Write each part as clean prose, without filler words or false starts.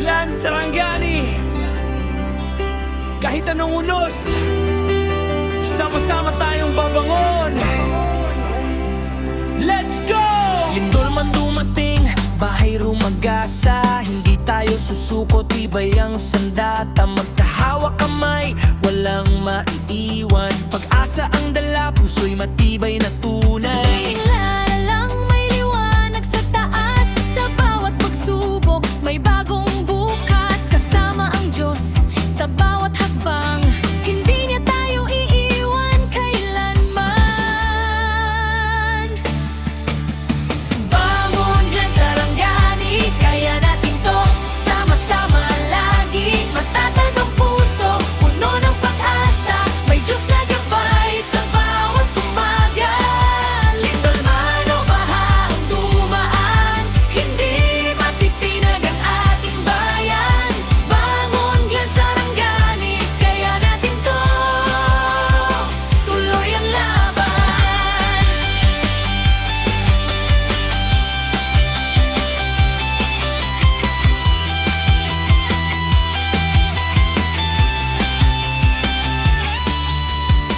Glan Sarangani. Kahit anong unos, sama-sama tayong babangon. Let's go! Lindol man dumating, bahay rumagasa. Hindi tayo susuko, tibay ang sandata. Magkahawak kamay, walang maiiwan. Pag-asa ang dala, puso'y matibay na tunay. Kilala lang may liwanag sa taas. Sa bawat pagsubok, may bagong bukas. Kasama ang Diyos sa bawat hakbang. Hindi niya tayo iiwan kailanman. Bangon Glan Sarangani, kaya natin to. Sama-sama lagi, matatag ang puso, puno ng pag-asa. May Diyos na gabay sa bawat umaga. Lindol man o baha ang dumaan, hindi matitinag ang ating bayan. Bangon Glan Sarangani, kaya natin to. Tuloy ang laban.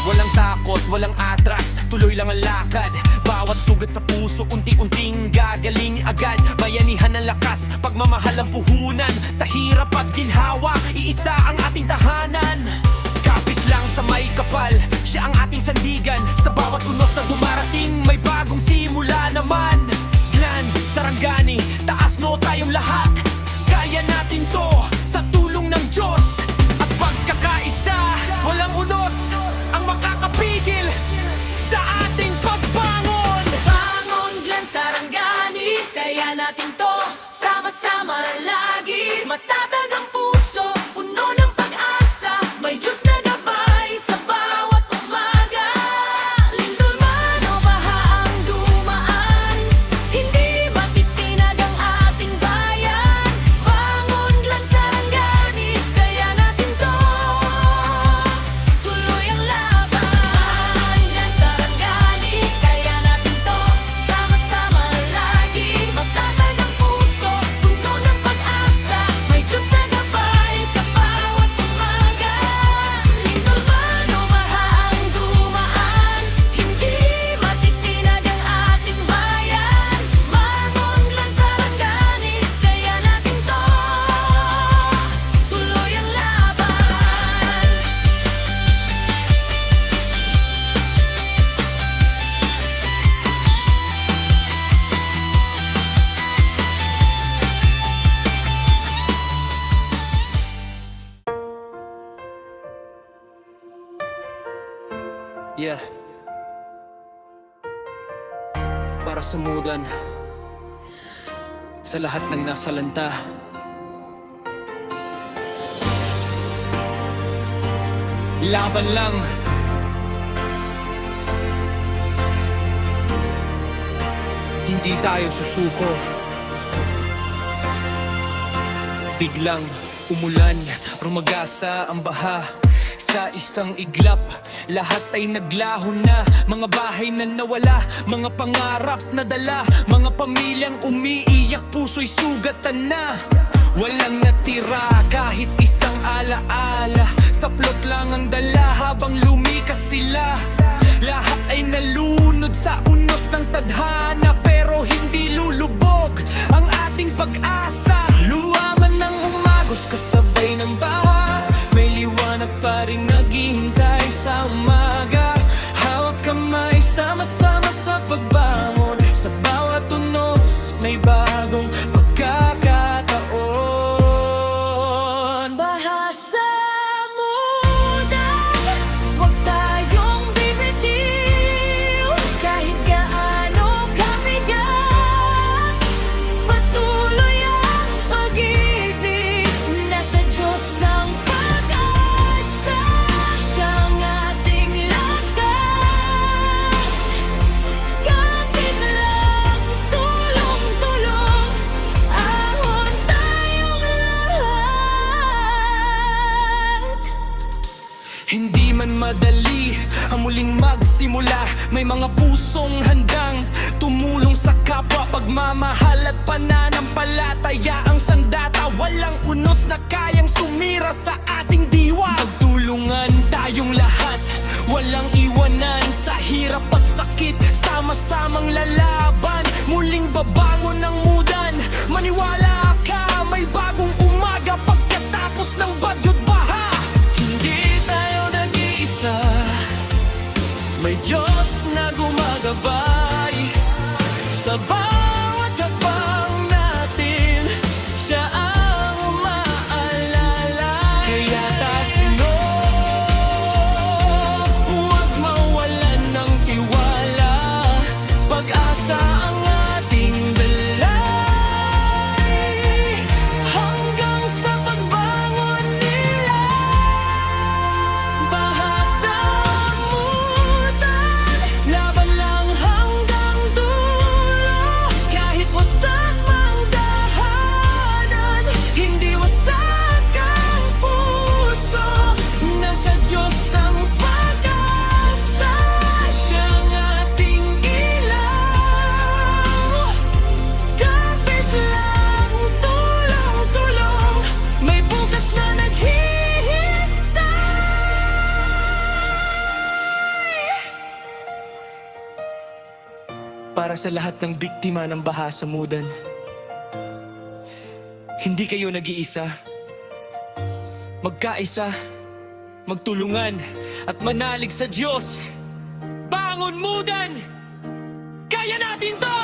Walang takot, walang atras, tuloy lang ang lakad. Bawat sugat sa puso, unti-unting gagaling agad. Bayanihan ng lakas, pagmamahal ang puhunan. Sa hirap at ginhawa, iisa ang ating tahanan. Kapit lang sa may kapal, siya ang ating sandigan. Sa bawat unos na dumarating, may bagong simula naman. Glan Sarangani, taas no tayong lahat. Kaya natin to, sa tulong ng Diyos. At pagkakaisa, walang unos ang makakapigil sa ating pagbangon. Bangon Glan Sarangani, kaya natin to. Sama-sama lagi, matatag ang puso, puno ng pag-asa. May Diyos na gabay sa bawat umaga. Lindol man o baha ang dumaan, hindi matitinag ang ating bayan. Bangon Glan Sarangani, kaya natin to. Tuloy ang laban. Glan Sarangani, kaya natin to. Sama-sama lagi, matatag ang puso, puno ng pag-asa. May Diyos na gabay sa bawat umaga. Lindol man o baha ang dumaan, hindi matitinag ang ating bayan. Bangon Glan Sarangani, kaya natin to. Tuloy ang laban. Yeah. Para sumudan sa lahat ng nasalanta. Laban lang. Hindi tayo susuko. Biglang umulan, rumagasa ang baha. Sa isang iglap, lahat ay naglaho na. Mga bahay na nawala, mga pangarap na dala. Mga pamilyang umiiyak, puso'y sugatan na. Walang natira kahit isang alaala. Saplot lang ang dala habang lumikas sila. Lahat ay nalunod sa unos ng tadhana, pero hindi lulubog ang ating pag-asa. Luwaman ng umagos kasabay ng baha, may liwanag pa rin naghihintay sa umaga. Hawak kamay, sama-sama sa pagbangon. Sa bawat unos, may bagong pagkakataon. Baha sa mudan, huwag tayong bibitiw. Kahit gaano muling magsimula. May mga pusong handang tumulong sa kapwa, pagmamahal at pananampalataya ang sandata. Walang unos na kayang sumira sa ating diwa. Magtulungan tayong lahat, walang iwanan sa hirap at sakit. Sama-samang lalaban, muling babangon ng mudan. Maniwala ka, may bagong umaga pagkatapos ng bagyo't baha. Hindi tayo nag-iisa, may Diyos na gumagabay. Sa bawat hakbang natin, Siya ang umaalala. Kaya tasino, huwag mawalan ng tiwala. Pag-asa ang ating dalay, hanggang sa pagbangon nila. Baha sa mudan, laban lang hanggang dulo. Kahit wasak mang dahanan, hindi wasak ang puso. Nasa Diyos ang pag-asa, Siyang ating ilaw. Kapit lang, tulong-tulong, may bukas na naghihintay. Para sa lahat ng biktima ng baha sa mudan, hindi kayo nag-iisa. Magkaisa, magtulungan at manalig sa Diyos. Bangon mudan! Kaya natin to!